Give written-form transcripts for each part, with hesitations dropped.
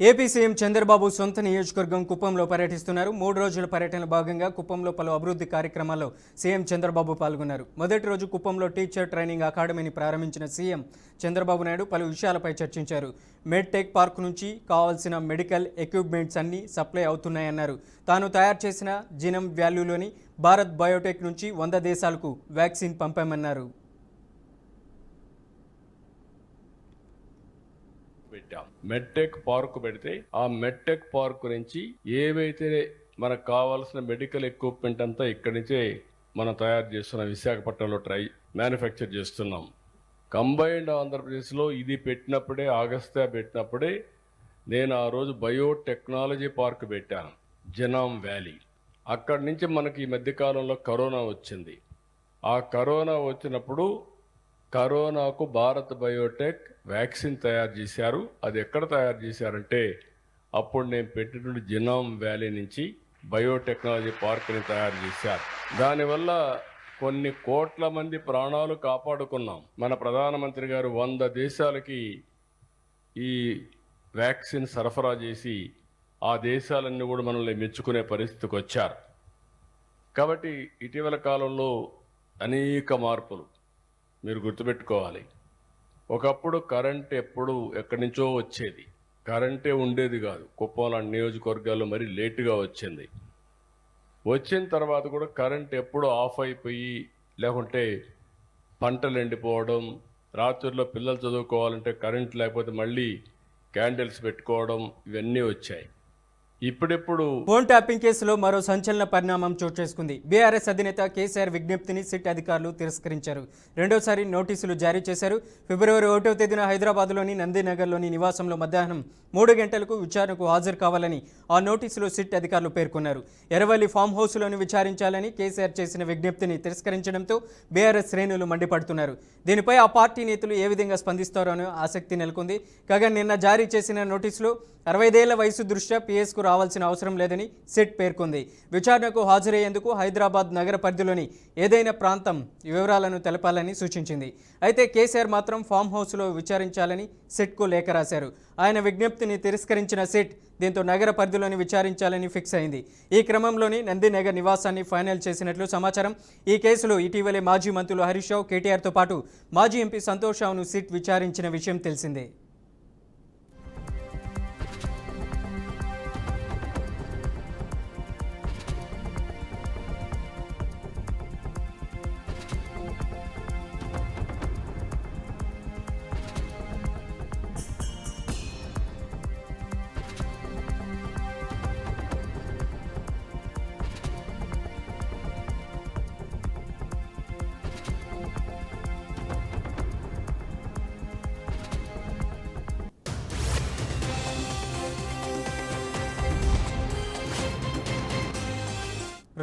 AP CM Chandrababu సొంత నియోజకవర్గం కుప్పంలో పర్యటిస్తున్నారు. 3 రోజుల పర్యటనలో భాగంగా కుప్పంలో పలు అభివృద్ధి కార్యక్రమాల్లో సీఎం చంద్రబాబు పాల్గొన్నారు. మొదటి రోజు కుప్పంలో టీచర్ ట్రైనింగ్ అకాడమీని ప్రారంభించిన సీఎం చంద్రబాబు నాయుడు పలు విషయాలపై చర్చించారు. మెడ్టెక్ పార్క్ నుంచి కావాల్సిన మెడికల్ ఎక్విప్మెంట్స్ అన్నీ సప్లై అవుతున్నాయన్నారు. తాను తయారు చేసిన జీనమ్ వ్యాలీలోని భారత్ బయోటెక్ నుంచి 100 దేశాలకు వ్యాక్సిన్ పంపామన్నారు. మెడ్టెక్ పార్క్ పెడితే ఆ మెడ్టెక్ పార్క్ నుంచి ఏవైతే మనకు కావాల్సిన మెడికల్ ఎక్విప్మెంట్ అంతా ఇక్కడి నుంచే మనం తయారు చేస్తున్నాం. విశాఖపట్నంలో మ్యానుఫ్యాక్చర్ చేస్తున్నాం. కంబైన్డ్ ఆంధ్రప్రదేశ్లో ఇది పెట్టినప్పుడే, ఆగస్టా పెట్టినప్పుడే నేను ఆ రోజు బయోటెక్నాలజీ పార్క్ పెట్టాను, జెనామ్ వ్యాలీ. అక్కడి నుంచి మనకి ఈ మధ్యకాలంలో కరోనా వచ్చింది. ఆ కరోనా వచ్చినప్పుడు కరోనాకు భారత్ బయోటెక్ వ్యాక్సిన్ తయారు చేశారు. అది ఎక్కడ తయారు చేశారంటే అప్పుడు నేను పెట్టినటువంటి జెనామ్ వ్యాలీ నుంచి బయోటెక్నాలజీ పార్క్ని తయారు చేశారు. దానివల్ల కొన్ని కోట్ల మంది ప్రాణాలు కాపాడుకున్నాం. మన ప్రధానమంత్రి గారు 100 దేశాలకి ఈ వ్యాక్సిన్ సరఫరా చేసి ఆ దేశాలన్నీ కూడా మనల్ని మెచ్చుకునే పరిస్థితికి వచ్చారు. కాబట్టి ఇటీవల కాలంలో అనేక మార్పులు మీరు గుర్తుపెట్టుకోవాలి. ఒకప్పుడు కరెంట్ ఎప్పుడు ఎక్కడి నుంచో వచ్చేది, కరెంటే ఉండేది కాదు. కుప్పం లాంటి నియోజకవర్గాల్లో మరి లేటుగా వచ్చింది. వచ్చిన తర్వాత కూడా కరెంట్ ఎప్పుడు ఆఫ్ అయిపోయి, లేకుంటే పంటలు ఎండిపోవడం, రాత్రుల్లో పిల్లలు చదువుకోవాలంటే కరెంట్ లేకపోతే మళ్ళీ క్యాండిల్స్ పెట్టుకోవడం, ఇవన్నీ వచ్చాయి. ఇప్పుడెప్పుడు ఫోన్ ట్యాపింగ్ కేసులో మరో సంచలన పరిణామం చోటు చేసుకుంది. బీఆర్ఎస్ అధినేత కేసీఆర్ విజ్ఞప్తిని సిట్ అధికారులు తిరస్కరించారు. రెండోసారి నోటీసులు జారీ చేశారు. ఫిబ్రవరి 1వ తేదీన హైదరాబాద్లోని నందినగర్లోని నివాసంలో మధ్యాహ్నం 3 గంటలకు విచారణకు హాజరు కావాలని ఆ నోటీసులో సిట్ అధికారులు పేర్కొన్నారు. ఎర్రవల్లి ఫామ్ హౌస్లోని విచారించాలని కేసీఆర్ చేసిన విజ్ఞప్తిని తిరస్కరించడంతో బీఆర్ఎస్ శ్రేణులు మండిపడుతున్నారు. దీనిపై ఆ పార్టీ నేతలు ఏ విధంగా స్పందిస్తారో అనే ఆసక్తి నెలకొంది. కాగా నిన్న జారీ చేసిన నోటీసులో 65 ఏళ్ల వయసు దృష్ట్యా పీఎస్కు రావాల్సిన అవసరం లేదని సిట్ పేర్కొంది. విచారణకు హాజరయ్యేందుకు హైదరాబాద్ నగర పరిధిలోని ఏదైనా ప్రాంతం వివరాలను తెలపాలని సూచించింది. అయితే కేసీఆర్ మాత్రం ఫామ్ హౌస్లో విచారించాలని సిట్కు లేఖ రాశారు. ఆయన విజ్ఞప్తిని తిరస్కరించిన సిట్ దీంతో నగర పరిధిలోని విచారించాలని ఫిక్స్ అయింది. ఈ క్రమంలోని నందినగర్ నివాసాన్ని ఫైనల్ చేసినట్లు సమాచారం. ఈ కేసులో ఇటీవలే మాజీ మంత్రులు హరీష్ రావు, కేటీఆర్తో పాటు మాజీ ఎంపీ సంతోష్ రావును సిట్ విచారించిన విషయం తెలిసిందే.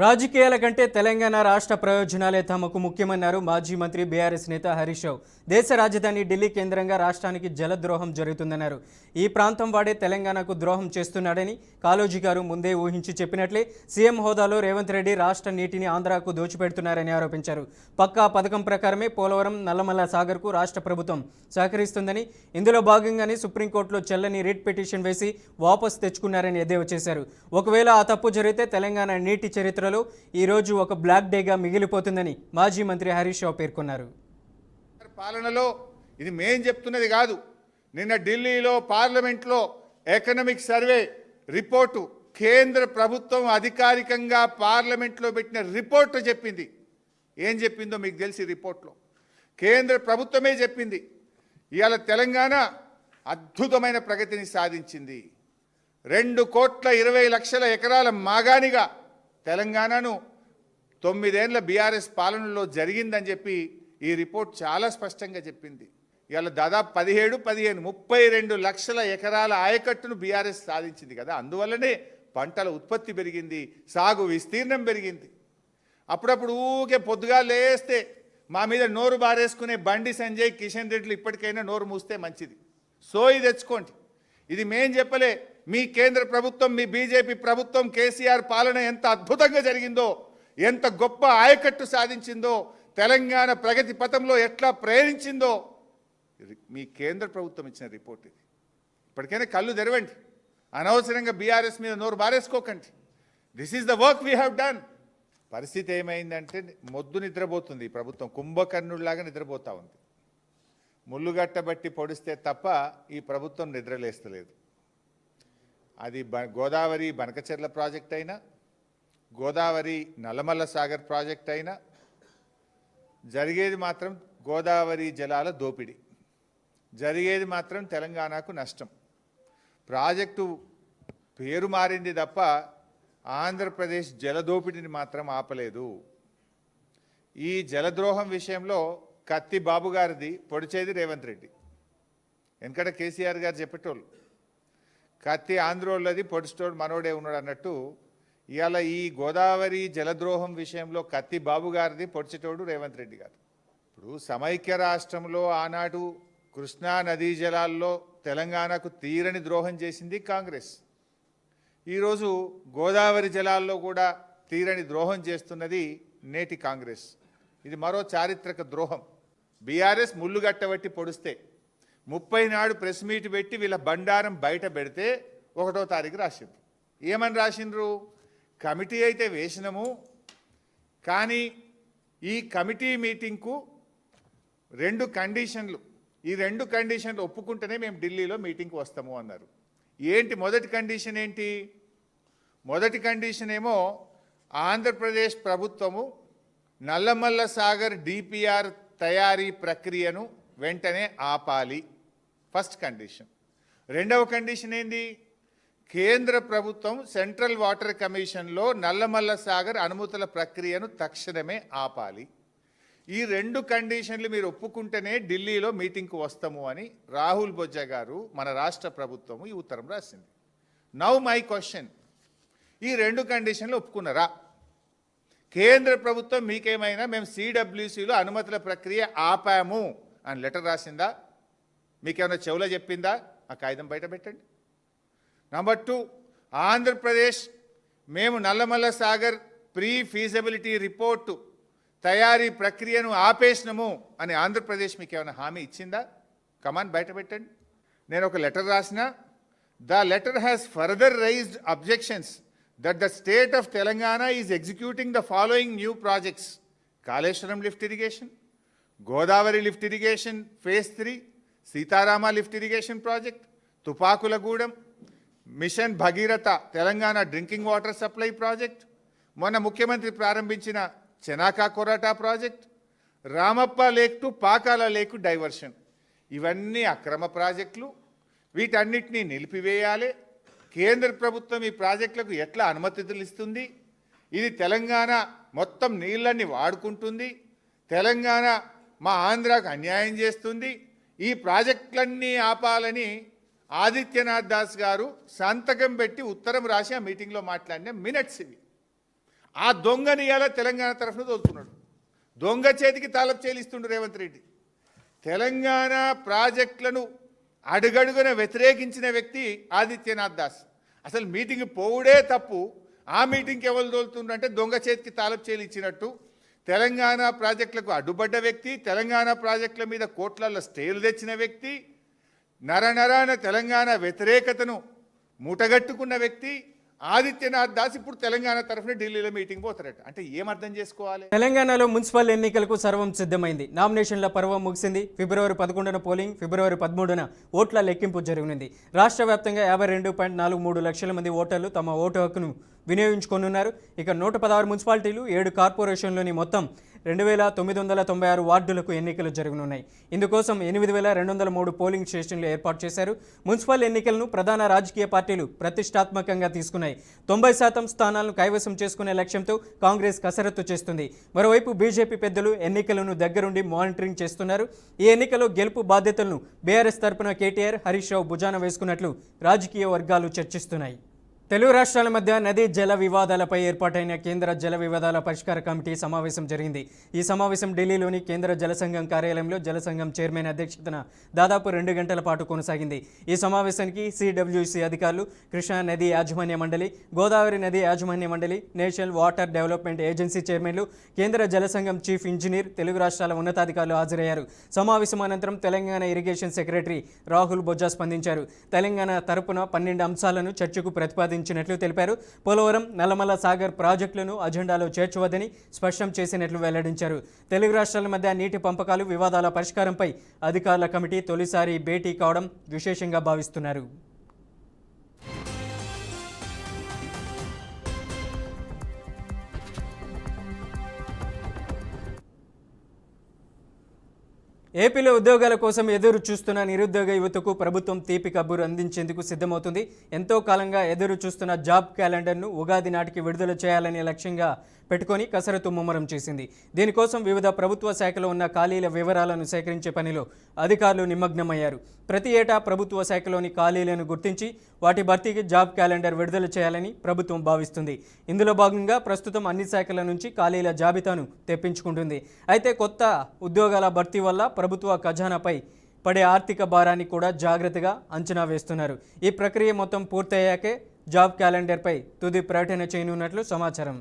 రాజకీయాల కంటే తెలంగాణ రాష్ట్ర ప్రయోజనాలే తమకు ముఖ్యమన్నారు మాజీ మంత్రి బీఆర్ఎస్ నేత హరీష్ రావు. దేశ రాజధాని ఢిల్లీ కేంద్రంగా రాష్ట్రానికి జలద్రోహం జరుగుతుందన్నారు. ఈ ప్రాంతం వాడే తెలంగాణకు ద్రోహం చేస్తున్నాడని కాళోజీ గారు ముందే ఊహించి చెప్పినట్లే సీఎం హోదాలో రేవంత్ రెడ్డి రాష్ట్ర నీటిని ఆంధ్రాకు దోచిపెడుతున్నారని ఆరోపించారు. పక్కా పథకం ప్రకారమే పోలవరం, నల్లమల్ల సాగర్కు రాష్ట్ర ప్రభుత్వం సహకరిస్తుందని, ఇందులో భాగంగానే సుప్రీంకోర్టులో చెల్లని రిట్ పిటిషన్ వేసి వాపసు తెచ్చుకున్నారని ఎద్దేవా చేశారు. ఒకవేళ ఆ తప్పు జరిగితే తెలంగాణ నీటి చరిత్ర ఈ రోజు ఒక బ్లాక్ డేగా మిగిలిపోతుందని మాజీ మంత్రి హరీష్ రావు పేర్కొన్నారు. పాలనలో ఇది మేం చెప్తున్నది కాదు. నిన్న ఢిల్లీలో పార్లమెంట్లో ఎకనామిక్ సర్వే రిపోర్టు కేంద్ర ప్రభుత్వం అధికారికంగా పార్లమెంట్లో పెట్టిన రిపోర్టు చెప్పింది. ఏం చెప్పిందో మీకు తెలిసి రిపోర్ట్లో కేంద్ర ప్రభుత్వమే చెప్పింది. ఇవాళ తెలంగాణ అద్భుతమైన ప్రగతిని సాధించింది. 2,20,00,000 ఎకరాల మాగాణిగా తెలంగాణను 9 ఏళ్ల బీఆర్ఎస్ పాలనలో జరిగిందని చెప్పి ఈ రిపోర్ట్ చాలా స్పష్టంగా చెప్పింది. ఇవాళ దాదాపు 32 లక్షల ఎకరాల ఆయకట్టును బీఆర్ఎస్ సాధించింది కదా. అందువల్లనే పంటల ఉత్పత్తి పెరిగింది, సాగు విస్తీర్ణం పెరిగింది. అప్పుడప్పుడు ఊకే పొద్దుగా లేస్తే మా మీద నోరు బారేసుకునే బండి సంజయ్, కిషన్ రెడ్డిలు ఇప్పటికైనా నోరు మూస్తే మంచిది. సోయి తెచ్చుకోండి. ఇది మేం చెప్పలే, మీ కేంద్ర ప్రభుత్వం, మీ బీజేపీ ప్రభుత్వం కేసీఆర్ పాలన ఎంత అద్భుతంగా జరిగిందో, ఎంత గొప్ప ఆయకట్టు సాధించిందో, తెలంగాణ ప్రగతి పథంలో ఎట్లా ప్రయాణించిందో మీ కేంద్ర ప్రభుత్వం ఇచ్చిన రిపోర్ట్ ఇది. ఇప్పటికైనా కళ్ళు తెరవండి. అనవసరంగా బీఆర్ఎస్ మీద నోరు బారేసుకోకండి. This is the work we have done. పరిస్థితి ఏమైందంటే మొద్దు నిద్రపోతుంది ఈ ప్రభుత్వం, కుంభకర్ణుడిలాగా నిద్రపోతూ ఉంది. ముళ్ళుగట్టబట్టి పొడిస్తే తప్ప ఈ ప్రభుత్వం నిద్రలేస్తలేదు. అది గోదావరి బనకచెర్ల ప్రాజెక్ట్ అయినా, గోదావరి నల్లమల్ల సాగర్ ప్రాజెక్ట్ అయినా జరిగేది మాత్రం గోదావరి జలాల దోపిడీ, జరిగేది మాత్రం తెలంగాణకు నష్టం. ప్రాజెక్టు పేరు మారింది తప్ప ఆంధ్రప్రదేశ్ జలదోపిడిని మాత్రం ఆపలేదు. ఈ జలద్రోహం విషయంలో కత్తి బాబు గారిది, పొడిచేది రేవంత్ రెడ్డి. ఎందుకంటే కేసీఆర్ గారు చెప్పేటోళ్ళు కత్తి ఆంధ్రోళ్ళది, పొడిచేటోడు మనోడే ఉన్నాడు అన్నట్టు, ఇవాళ ఈ గోదావరి జలద్రోహం విషయంలో కత్తి బాబు గారిది, పొడిచేటోడు రేవంత్ రెడ్డి గారు. ఇప్పుడు సమైక్య రాష్ట్రంలో ఆనాడు కృష్ణా నదీ జలాల్లో తెలంగాణకు తీరని ద్రోహం చేసింది కాంగ్రెస్. ఈరోజు గోదావరి జలాల్లో కూడా తీరని ద్రోహం చేస్తున్నది నేటి కాంగ్రెస్. ఇది మరో చారిత్రక ద్రోహం. బీఆర్ఎస్ ముళ్ళుగట్టబట్టి పొడిస్తే 30 నాడు ప్రెస్ మీట్ పెట్టి వీళ్ళ బండారం బయట పెడితే 1వ తారీఖు రాసిండ్రు. ఏమని రాసిండ్రు? కమిటీ అయితే వేసినాము, కానీ ఈ కమిటీ మీటింగ్కు 2 కండిషన్లు, ఈ 2 కండిషన్లు ఒప్పుకుంటేనే మేము ఢిల్లీలో మీటింగ్కి వస్తాము అన్నారు. ఏంటి మొదటి కండిషన్ ఏంటి? మొదటి కండిషన్ ఏమో ఆంధ్రప్రదేశ్ ప్రభుత్వము నల్లమల్ల సాగర్ డిపిఆర్ తయారీ ప్రక్రియను వెంటనే ఆపాలి, ఫస్ట్ కండిషన్. 2వ కండిషన్ ఏంది? కేంద్ర ప్రభుత్వం సెంట్రల్ వాటర్ కమిషన్లో నల్లమల్ల సాగర్ అనుమతుల ప్రక్రియను తక్షణమే ఆపాలి. ఈ 2 కండిషన్లు మీరు ఒప్పుకుంటేనే ఢిల్లీలో మీటింగ్కు వస్తాము అని రాహుల్ బొజ్జా గారు, మన రాష్ట్ర ప్రభుత్వము ఈ ఉత్తరం రాసింది. నౌ మై క్వశ్చన్, ఈ 2 కండిషన్లు ఒప్పుకున్నారా? కేంద్ర ప్రభుత్వం మీకేమైనా మేము సిడబ్ల్యూసిలో అనుమతుల ప్రక్రియ ఆపాము అని లెటర్ రాసిందా? మీకేమైనా చెవులో చెప్పిందా? ఆ కాగితం బయట పెట్టండి. నంబర్ 2, ఆంధ్రప్రదేశ్ మేము Nallamala Sagar pre feasibility report తయారీ ప్రక్రియను ఆపేసినము అని ఆంధ్రప్రదేశ్ మీకు ఏమైనా హామీ ఇచ్చిందా? కమాన్ బయట పెట్టండి. నేను ఒక లెటర్ రాసిన, the letter has further raised objections that the state of Telangana is executing the following new projects: Kaleshwaram lift irrigation, Godavari lift irrigation phase 3, Sitarama lift irrigation project, Tupakulagudam, Mission Bhagirath Telangana drinking water supply project, మొన్న ముఖ్యమంత్రి ప్రారంభించిన Chanaka Korata project, Ramappa lake to Pakala lake diversion. ఇవన్నీ అక్రమ ప్రాజెక్టులు. వీటన్నిటినీ నిలిపివేయాలి. కేంద్ర ప్రభుత్వం ఈ ప్రాజెక్టులకు ఎట్లా అనుమతులు ఇస్తుంది? ఇది తెలంగాణ మొత్తం నీళ్ళని వాడుకుంటుంది, తెలంగాణ మా ఆంధ్రాకు అన్యాయం చేస్తుంది. ఈ ప్రాజెక్టులన్నీ ఆపాలని ఆదిత్యనాథ్ దాస్ గారు సంతకం పెట్టి ఉత్తరం రాసి ఆ మీటింగ్లో మాట్లాడిన మినిట్స్ ఇవి. ఆ దొంగని ఇలా తెలంగాణ తరఫున తోలుతున్నాడు. దొంగ చేతికి తాళపు చేలిస్తుండు రేవంత్ రెడ్డి. తెలంగాణ ప్రాజెక్టులను అడుగడుగున వ్యతిరేకించిన వ్యక్తి ఆదిత్యనాథ్ దాస్. అసలు మీటింగ్ పోవుడే తప్పు, ఆ మీటింగ్కి ఎవరు తోలుతుండ్రు అంటే దొంగ చేతికి తాళపు చేలు ఇచ్చినట్టు. తెలంగాణ ప్రాజెక్టులకు అడ్డుపడ్డ వ్యక్తి, తెలంగాణ ప్రాజెక్టుల మీద కోట్లలో స్టేలు తెచ్చిన వ్యక్తి, నరనరాన తెలంగాణ వ్యతిరేకతను మూటగట్టుకున్న వ్యక్తి ఆదిత్యనాథ్ దాస్ ఇప్పుడు తెలంగాణ తరఫున ఢిల్లీలో మీటింగ్ పోతారట. అంటే ఏమర్థం చేసుకోవాలి? తెలంగాణలో మున్సిపల్ ఎన్నికలకు సర్వం సిద్ధమైంది. నామినేషన్ల పర్వం ముగిసింది. ఫిబ్రవరి 11న పోలింగ్, ఫిబ్రవరి 13న ఓట్ల లెక్కింపు జరగనుంది. రాష్ట్ర వ్యాప్తంగా 52.43 లక్షల మంది ఓటర్లు తమ ఓటు హక్కును వినియోగించుకోనున్నారు. ఇక 116 మున్సిపాలిటీలు, 7 కార్పొరేషన్లోని మొత్తం 2996 వార్డులకు ఎన్నికలు జరగనున్నాయి. ఇందుకోసం 8203 పోలింగ్ స్టేషన్లు ఏర్పాటు చేశారు. మున్సిపల్ ఎన్నికలను ప్రధాన రాజకీయ పార్టీలు ప్రతిష్టాత్మకంగా తీసుకున్నాయి. 90% స్థానాలను కైవసం చేసుకునే లక్ష్యంతో కాంగ్రెస్ కసరత్తు చేస్తుంది. మరోవైపు బీజేపీ పెద్దలు ఎన్నికలను దగ్గరుండి మానిటరింగ్ చేస్తున్నారు. ఈ ఎన్నికలో గెలుపు బాధ్యతలను బీఆర్ఎస్ తరపున కేటీఆర్, హరీష్ రావు భుజాన వేసుకున్నట్లు రాజకీయ వర్గాలు చర్చిస్తున్నాయి. తెలుగు రాష్ట్రాల మధ్య నదీ జల వివాదాలపై ఏర్పాటైన కేంద్ర జల వివాదాల పరిష్కార కమిటీ సమావేశం జరిగింది. ఈ సమావేశం ఢిల్లీలోని కేంద్ర జల సంఘం కార్యాలయంలో జల సంఘం చైర్మన్ అధ్యక్షతన దాదాపు 2 గంటల పాటు కొనసాగింది. ఈ సమావేశానికి సిడబ్ల్యూసి అధికారులు, కృష్ణా నదీ యాజమాన్య మండలి, గోదావరి నదీ యాజమాన్య మండలి, నేషనల్ వాటర్ డెవలప్మెంట్ ఏజెన్సీ చైర్మన్లు, కేంద్ర జల సంఘం చీఫ్ ఇంజనీర్, తెలుగు రాష్ట్రాల ఉన్నతాధికారులు హాజరయ్యారు. సమావేశం అనంతరం తెలంగాణ ఇరిగేషన్ సెక్రటరీ రాహుల్ బొజ్జా స్పందించారు. తెలంగాణ తరపున 12 అంశాలను చర్చకు ప్రతిపాదించారు తెలిపారు. పోలవరం, నల్లమల సాగర్ ప్రాజెక్టులను అజెండాలో చేర్చవద్దని స్పష్టం చేసినట్లు వెల్లడించారు. తెలుగు రాష్ట్రాల మధ్య నీటి పంపకాలు వివాదాల పరిష్కారంపై అధికారుల కమిటీ తొలిసారి భేటీ కావడం విశేషంగా భావిస్తున్నారు. ఏపీలో ఉద్యోగాల కోసం ఎదురు చూస్తున్న నిరుద్యోగ యువతకు ప్రభుత్వం తీపి కబురు అందించేందుకు సిద్ధమవుతుంది. ఎంతో కాలంగా ఎదురు చూస్తున్న జాబ్ క్యాలెండర్ను ఉగాది నాటికి విడుదల చేయాలనే లక్ష్యంగా పెట్టుకొని కసరత్తు ముమ్మరం చేసింది. దీనికోసం వివిధ ప్రభుత్వ శాఖలో ఉన్న ఖాళీల వివరాలను సేకరించే పనిలో అధికారులు నిమగ్నమయ్యారు. ప్రతి ఏటా ప్రభుత్వ శాఖలోని ఖాళీలను గుర్తించి వాటి భర్తీకి జాబ్ క్యాలెండర్ విడుదల చేయాలని ప్రభుత్వం భావిస్తుంది. ఇందులో భాగంగా ప్రస్తుతం అన్ని శాఖల నుంచి ఖాళీల జాబితాను తెప్పించుకుంటుంది. అయితే కొత్త ఉద్యోగాల భర్తీ వల్ల ప్రభుత్వ ఖజానాపై పడే ఆర్థిక భారాన్ని కూడా జాగ్రత్తగా అంచనా వేస్తున్నారు. ఈ ప్రక్రియ మొత్తం పూర్తయ్యాకే జాబ్ క్యాలెండర్పై తుది ప్రకటన చేయనున్నట్లు సమాచారం.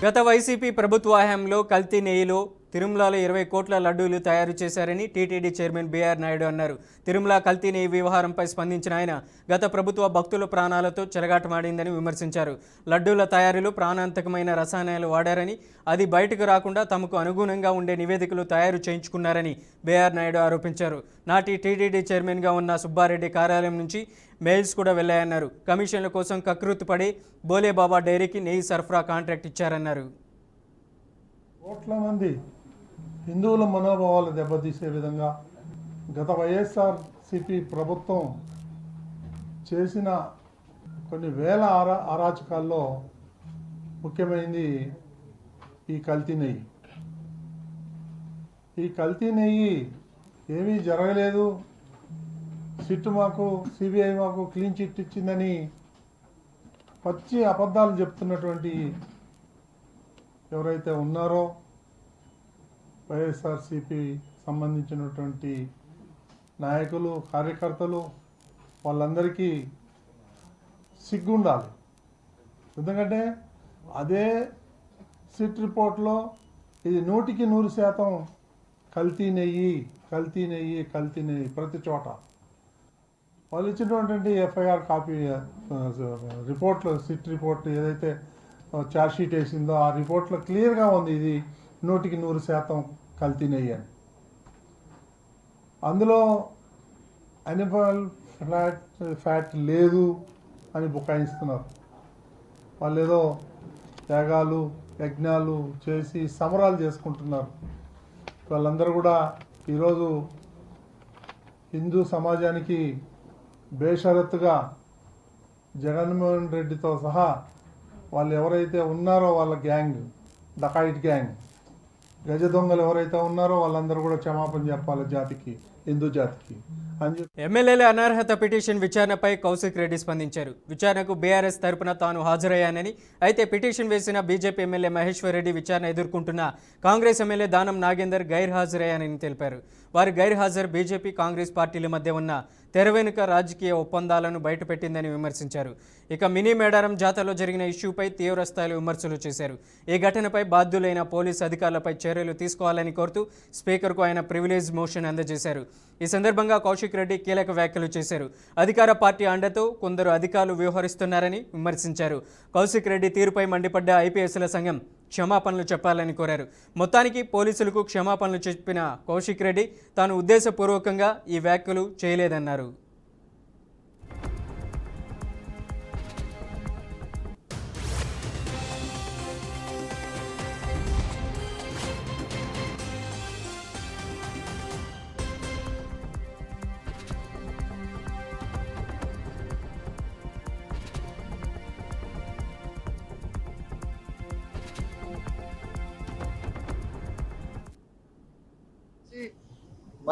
గత వైసీపీ ప్రభుత్వ హయాంలో కల్తీ నెయ్యిలో తిరుమలలో 20 కోట్ల లడ్డూలు తయారు చేశారని టీటీడీ చైర్మన్ బీఆర్ నాయుడు అన్నారు. తిరుమల కల్తీ నెయ్యి వ్యవహారంపై స్పందించిన ఆయన గత ప్రభుత్వ భక్తుల ప్రాణాలతో చెలగాటమాడిందని విమర్శించారు. లడ్డూల తయారీలో ప్రాణాంతకమైన రసాయనాలు వాడారని, అది బయటకు రాకుండా తమకు అనుగుణంగా ఉండే నివేదికలు తయారు చేయించుకున్నారని బీఆర్ నాయుడు ఆరోపించారు. నాటి టీటీడీ చైర్మన్గా ఉన్న సుబ్బారెడ్డి కార్యాలయం నుంచి మెయిల్స్ కూడా వెళ్లాయన్నారు. కమిషన్ల కోసం కకృతిపడి బోలేబాబా డైరీకి నెయ్యి సరఫరా కాంట్రాక్ట్ ఇచ్చారన్నారు. కోట్ల మంది హిందువుల మనోభావాలు దెబ్బతీసే విధంగా గత వైఎస్ఆర్సిపి ప్రభుత్వం చేసిన కొన్ని వేల అరాచకాల్లో ముఖ్యమైనది ఈ కల్తీ నెయ్యి. ఈ కల్తీ నెయ్యి ఏమీ జరగలేదు, సిట్ మాకు, సిబిఐ మాకు క్లీన్ చిట్ ఇచ్చిందని పచ్చి అబద్ధాలు చెప్తున్నటువంటి ఎవరైతే ఉన్నారో వైఎస్ఆర్సిపి సంబంధించినటువంటి నాయకులు, కార్యకర్తలు, వాళ్ళందరికీ సిగ్గుండాలి. ఎందుకంటే అదే సిట్ రిపోర్ట్లో ఇది 100% కల్తీ నెయ్యి, కల్తీ నెయ్యి, కల్తీ నెయ్యి ప్రతి చోట. వాళ్ళు ఇచ్చినటువంటి ఎఫ్ఐఆర్ కాపీ రిపోర్ట్లో, సిట్ రిపోర్ట్ ఏదైతే ఛార్జ్షీట్ వేసిందో ఆ రిపోర్ట్లో క్లియర్గా ఉంది ఇది 100% కల్తీ నెయ్యి అని. అందులో అనిమల్ ఫ్యాట్ లేదు అని బుకాయిస్తున్నారు. వాళ్ళు ఏదో త్యాగాలు, యజ్ఞాలు చేసి సమరాలు చేసుకుంటున్నారు. వాళ్ళందరూ కూడా ఈరోజు హిందూ సమాజానికి బేషరతుగా జగన్మోహన్ రెడ్డితో సహా వాళ్ళు ఎవరైతే ఉన్నారో వాళ్ళ గ్యాంగ్, డకాయిట్ గ్యాంగ్, గజ దొంగలు ఎవరైతే ఉన్నారో వాళ్ళందరూ కూడా క్షమాపణ చెప్పాలి జాతికి, హిందూ జాతికి అని చెప్పి. ఎమ్మెల్యేల అనర్హత పిటిషన్ విచారణపై కౌశిక్ రెడ్డి స్పందించారు. విచారణకు బీఆర్ఎస్ తరపున తాను హాజరయ్యానని, అయితే పిటిషన్ వేసిన బీజేపీ ఎమ్మెల్యే మహేశ్వర్ రెడ్డి విచారణ ఎదుర్కొంటున్న కాంగ్రెస్ ఎమ్మెల్యే దానం నాగేందర్ గైర్హాజరయ్యానని తెలిపారు. వారి గైర్హాజరు బీజేపీ, కాంగ్రెస్ పార్టీల మధ్య ఉన్న తెర వెనుక రాజకీయ ఒప్పందాలను బయటపెట్టిందని విమర్శించారు. ఇక మినీ మేడారం జాతరలో జరిగిన ఇష్యూపై తీవ్రస్థాయిలో విమర్శలు చేశారు. ఈ ఘటనపై బాధ్యులైన పోలీసు అధికారులపై చర్యలు తీసుకోవాలని కోరుతూ స్పీకర్కు ఆయన ప్రివిలేజ్ మోషన్ అందజేశారు. ఈ సందర్భంగా కౌశిక్ రెడ్డి కీలక వ్యాఖ్యలు చేశారు. అధికార పార్టీ అండతో కొందరు అధికారులు వ్యవహరిస్తున్నారని విమర్శించారు. కౌశిక్ రెడ్డి తీరుపై మండిపడ్డ ఐపీఎస్ల సంఘం క్షమాపణలు చెప్పాలని కోరారు. మొత్తానికి పోలీసులకు క్షమాపణలు చెప్పిన కౌశిక్ రెడ్డి తాను ఉద్దేశపూర్వకంగా ఈ వ్యాఖ్యలు చేయలేదన్నారు.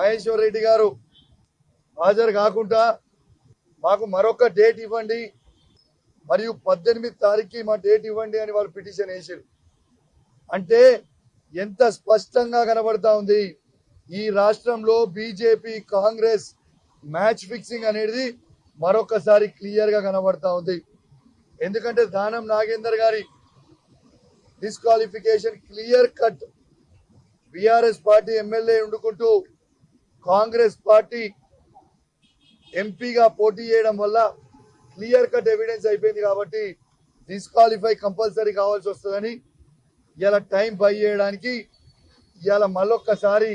మహేశ్వర్ రెడ్డి గారు హాజరు కాకుండా మాకు మరొక డేట్ ఇవ్వండి, మరియు 18 తారీఖుకి మా డేట్ ఇవ్వండి అని వాళ్ళు పిటిషన్ వేసారు. అంటే ఎంత స్పష్టంగా కనబడతా ఉంది ఈ రాష్ట్రంలో బీజేపీ కాంగ్రెస్ మ్యాచ్ ఫిక్సింగ్ అనేది మరొకసారి క్లియర్ గా కనబడతా ఉంది. ఎందుకంటే దానం నాగేందర్ గారి disqualification clear cut. BRS party MLA ఉండుకుంటూ కాంగ్రెస్ పార్టీ ఎంపీగా పోటీ చేయడం వల్ల క్లియర్ కట్ ఎవిడెన్స్ అయిపోయింది కాబట్టి డిస్క్వాలిఫై కంపల్సరీ కావాల్సి వస్తుందని ఇలా టైం బై చేయడానికి ఇలా మళ్ళొక్కసారి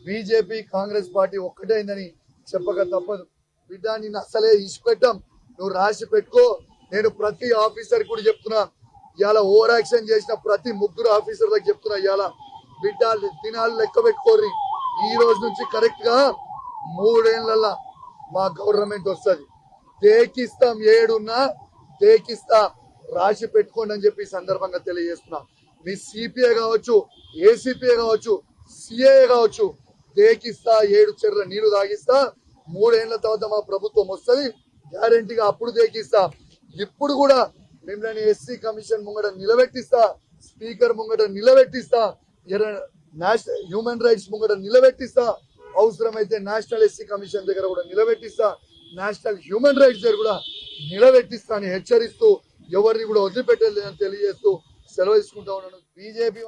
బీజేపీ కాంగ్రెస్ పార్టీ ఒక్కటైందని చెప్పక తప్పదు. బిడ్డ నిన్ను అసలే ఇచ్చిపెట్టాం, నువ్వు రాసి పెట్టుకో. నేను ప్రతి ఆఫీసర్ కూడా చెప్తున్నా, ఇవాళ ఓవర్ యాక్షన్ చేసిన ప్రతి 3 ఆఫీసర్లకు చెప్తున్నా, ఇవాళ బిడ్డ దినాలు లెక్క పెట్టుకోర్రి. ఈ రోజు నుంచి కరెక్ట్ గా 3 ఏళ్లలో మా గవర్నమెంట్ వస్తుంది. తేకిస్తాం, ఏడున్నా తేకిస్తా, రాసి పెట్టుకోండి అని చెప్పి సందర్భంగా తెలియజేస్తున్నా. మీ సిపిఐ కావచ్చు, ఏసీపీఏ కావచ్చు, సిఏ కావచ్చు, తేకిస్తా, 7 చెర్ల నీళ్లు తాగిస్తా. 3 ఏళ్ల తర్వాత మా ప్రభుత్వం వస్తుంది గ్యారంటీగా, అప్పుడు తేకిస్తా. ఇప్పుడు కూడా మిమ్మల్ని ఎస్సీ కమిషన్ ముంగట నిలబెట్టిస్తా, స్పీకర్ ముంగట నిలబెట్టిస్తా, నేషనల్ హ్యూమన్ రైట్స్ ముంగట నిలబెట్టిస్తా, అవసరమైతే నేషనల్ ఎస్సీ కమిషన్ దగ్గర కూడా నిలబెట్టిస్తా, నేషనల్ హ్యూమన్ రైట్స్ దగ్గర కూడా నిలబెట్టిస్తా అని హెచ్చరిస్తూ ఎవరిని కూడా వదిలిపెట్టలేదని తెలియజేస్తూ సెలవు తీసుకుంటా ఉన్నాను. బీజేపీ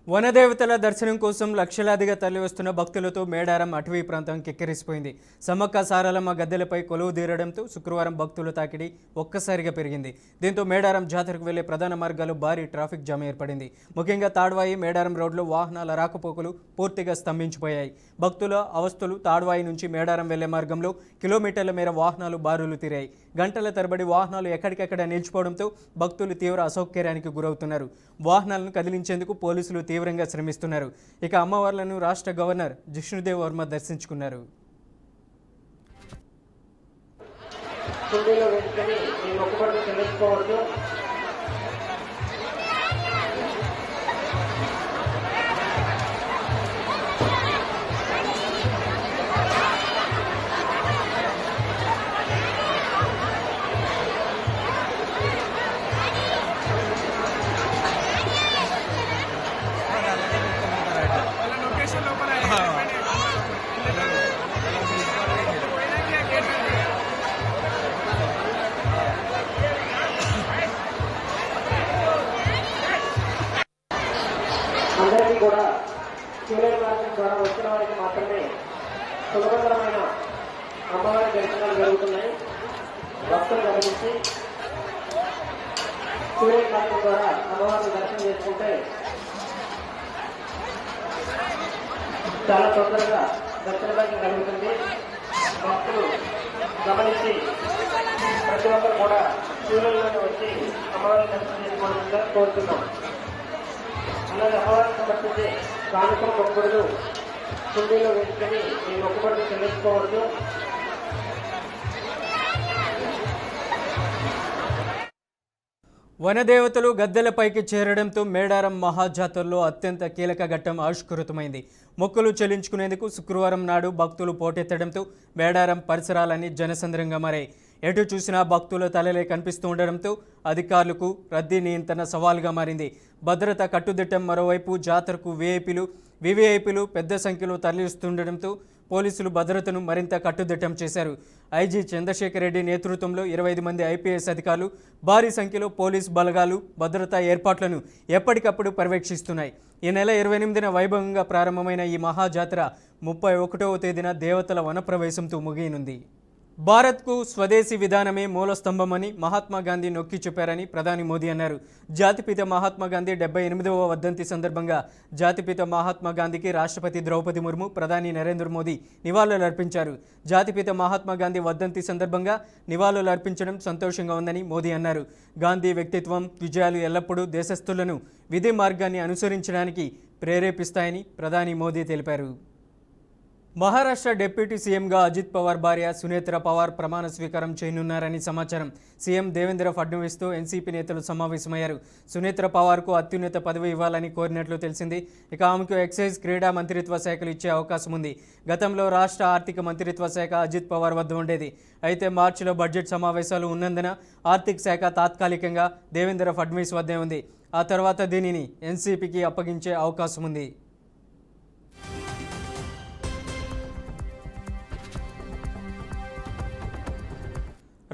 వనదేవతల దర్శనం కోసం లక్షలాదిగా తరలివస్తున్న భక్తులతో మేడారం అటవీ ప్రాంతం కిక్కిరిసిపోయింది. సమ్మక్క సారలమ్మ గద్దెలపై కొలువు తీరడంతో శుక్రవారం భక్తుల తాకిడి ఒక్కసారిగా పెరిగింది. దీంతో మేడారం జాతరకు వెళ్లే ప్రధాన మార్గాల్లో భారీ ట్రాఫిక్ జామ్ ఏర్పడింది. ముఖ్యంగా తాడ్వాయి మేడారం రోడ్లో వాహనాల రాకపోకలు పూర్తిగా స్తంభించిపోయాయి. భక్తుల అవస్థలు తాడ్వాయి నుంచి మేడారం వెళ్లే మార్గంలో కిలోమీటర్ల మేర వాహనాలు బారులు తీరాయి. గంటల తరబడి వాహనాలు ఎక్కడికెక్కడ నిలిచిపోవడంతో భక్తులు తీవ్ర అసౌకర్యానికి గురవుతున్నారు. వాహనాలను కదిలించేందుకు పోలీసులు తీవ్రంగా శ్రమిస్తున్నారు. ఇక అమ్మవార్లను రాష్ట్ర గవర్నర్ జిష్ణుదేవ్ వర్మ దర్శించుకున్నారు. అందరికీ కూడా క్యూలైన్ మార్గం ద్వారా వచ్చిన వారికి మాత్రమే సులభతరమైన అమ్మవారి దర్శనాలు జరుగుతున్నాయి. భక్తులు గమనించి క్యూలైన్ మార్గం ద్వారా అమ్మవారిని దర్శనం చేసుకుంటే చాలా తొందరగా దర్శన భాగ్యం కలుగుతుంది. భక్తులు గమనించి ప్రతి ఒక్కరు కూడా క్యూలైన్లోనే వచ్చి అమ్మవారిని దర్శనం చేసుకోవడంగా కోరుతున్నాం. అలాగే అమ్మవారిని సమర్పించే కానుకల మొక్కుబడులు కుండీలో వేసుకొని ఈ మొక్కుబడులు చెల్లించుకోవచ్చు. వనదేవతలు గద్దెలపైకి చేరడంతో మేడారం మహాజాతరలో అత్యంత కీలక ఘట్టం ఆవిష్కృతమైంది. మొక్కులు చెల్లించుకునేందుకు శుక్రవారం నాడు భక్తులు పోటెత్తడంతో మేడారం పరిసరాలన్నీ జనసంద్రంగా మారాయి. ఎటు చూసినా భక్తుల తలలే కనిపిస్తూ ఉండడంతో అధికారులకు రద్దీ నియంత్రణ సవాల్గా మారింది. భద్రత కట్టుదిట్టం. మరోవైపు జాతరకు వివిఐపీలు పెద్ద సంఖ్యలో తరలిస్తుండడంతో పోలీసులు భద్రతను మరింత కట్టుదిట్టం చేశారు. ఐజీ చంద్రశేఖర్ రెడ్డి నేతృత్వంలో 25 మంది ఐపీఎస్ అధికారులు భారీ సంఖ్యలో పోలీసు బలగాలు భద్రతా ఏర్పాట్లను ఎప్పటికప్పుడు పర్యవేక్షిస్తున్నాయి. ఈ నెల 28న వైభవంగా ప్రారంభమైన ఈ మహాజాతర 31వ తేదీన దేవతల వనప్రవేశంతో ముగియనుంది. భారత్కు స్వదేశీ విధానమే మూలస్తంభమని మహాత్మా గాంధీ నొక్కి చెప్పారని ప్రధాని మోదీ అన్నారు. జాతిపిత మహాత్మా గాంధీ 78వ వర్ధంతి సందర్భంగా జాతిపిత మహాత్మా గాంధీకి రాష్ట్రపతి ద్రౌపది ముర్ము, ప్రధాని నరేంద్ర మోదీ నివాళులర్పించారు. జాతిపిత మహాత్మా గాంధీ వర్ధంతి సందర్భంగా నివాళులర్పించడం సంతోషంగా ఉందని మోదీ అన్నారు. గాంధీ వ్యక్తిత్వం, విజయాలు ఎల్లప్పుడూ దేశస్థులను విధి మార్గాన్ని అనుసరించడానికి ప్రేరేపిస్తాయని ప్రధాని మోదీ తెలిపారు. మహారాష్ట్ర డిప్యూటీ సీఎంగా అజిత్ పవార్ భార్య సునేత్ర పవార్ ప్రమాణ స్వీకారం చేయనున్నారని సమాచారం. సీఎం దేవేంద్ర ఫడ్నవీస్తో ఎన్సీపీ నేతలు సమావేశమయ్యారు. సునేత్ర పవార్కు అత్యున్నత పదవి ఇవ్వాలని కోరినట్లు తెలిసింది. ఇక ఆమెకు ఎక్సైజ్, క్రీడా మంత్రిత్వ శాఖలు ఇచ్చే అవకాశం ఉంది. గతంలో రాష్ట్ర ఆర్థిక మంత్రిత్వ శాఖ అజిత్ పవార్ వద్ద ఉండేది. అయితే మార్చిలో బడ్జెట్ సమావేశాలు ఉన్నందున ఆర్థిక శాఖ తాత్కాలికంగా దేవేంద్ర ఫడ్నవీస్ వద్దే ఉంది. ఆ తర్వాత దీనిని ఎన్సీపీకి అప్పగించే అవకాశం ఉంది.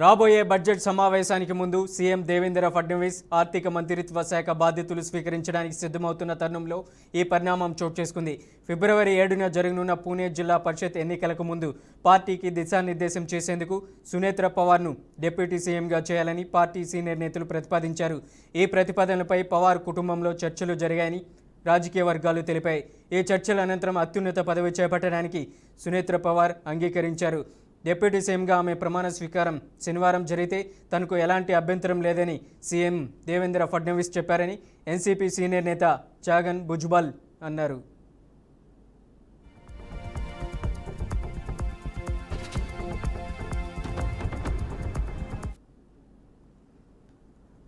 రాబోయే బడ్జెట్ సమావేశానికి ముందు సీఎం దేవేంద్ర ఫడ్నవీస్ ఆర్థిక మంత్రిత్వ శాఖ బాధ్యతలు స్వీకరించడానికి సిద్ధమవుతున్న తరుణంలో ఈ పరిణామం చోటు చేసుకుంది. ఫిబ్రవరి 7న జరగనున్న పూణే జిల్లా పరిషత్ ఎన్నికలకు ముందు పార్టీకి దిశానిర్దేశం చేసేందుకు సునేత్ర పవార్ను డిప్యూటీ సీఎంగా చేయాలని పార్టీ సీనియర్ నేతలు ప్రతిపాదించారు. ఈ ప్రతిపాదనలపై పవార్ కుటుంబంలో చర్చలు జరిగాయని రాజకీయ వర్గాలు తెలిపాయి. ఈ చర్చల అనంతరం అత్యున్నత పదవి చేపట్టడానికి సునేత్ర పవార్ అంగీకరించారు. డిప్యూటీ సీఎంగా ఆమె ప్రమాణ స్వీకారం శనివారం జరిగితే తనకు ఎలాంటి అభ్యంతరం లేదని సీఎం దేవేంద్ర ఫడ్నవీస్ చెప్పారని ఎన్సీపీ సీనియర్ నేత ఛగన్ భుజ్బల్ అన్నారు.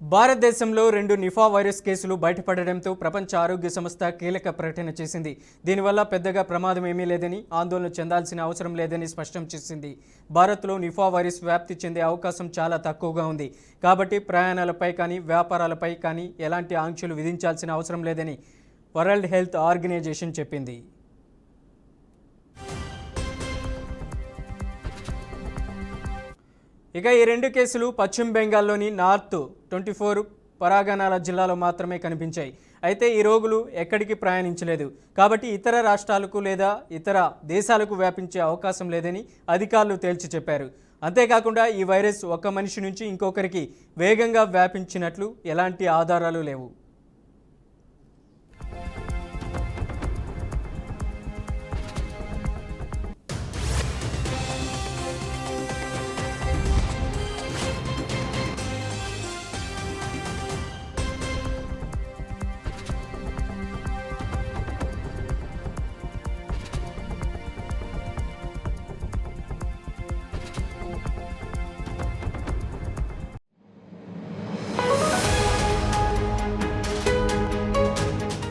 భారతదేశంలో 2 నిఫా వైరస్ కేసులు బయటపడడంతో ప్రపంచ ఆరోగ్య సంస్థ కీలక ప్రకటన చేసింది. దీనివల్ల పెద్దగా ప్రమాదం ఏమీ లేదని, ఆందోళన చెందాల్సిన అవసరం లేదని స్పష్టం చేసింది. భారత్లో నిఫా వైరస్ వ్యాప్తి చెందే అవకాశం చాలా తక్కువగా ఉంది. కాబట్టి ప్రయాణాలపై కానీ వ్యాపారాలపై కానీ ఎలాంటి ఆంక్షలు విధించాల్సిన అవసరం లేదని వరల్డ్ హెల్త్ ఆర్గనైజేషన్ చెప్పింది. ఇక ఈ 2 కేసులు పశ్చిమ బెంగాల్లోని నార్త్ 24 పరగనాల జిల్లాలో మాత్రమే కనిపించాయి. అయితే ఈ రోగులు ఎక్కడికి ప్రయాణించలేదు. కాబట్టి ఇతర రాష్ట్రాలకు లేదా ఇతర దేశాలకు వ్యాపించే అవకాశం లేదని అధికారులు తేల్చి చెప్పారు. అంతేకాకుండా ఈ వైరస్ ఒక మనిషి నుంచి ఇంకొకరికి వేగంగా వ్యాపించినట్లు ఎలాంటి ఆధారాలు లేవు.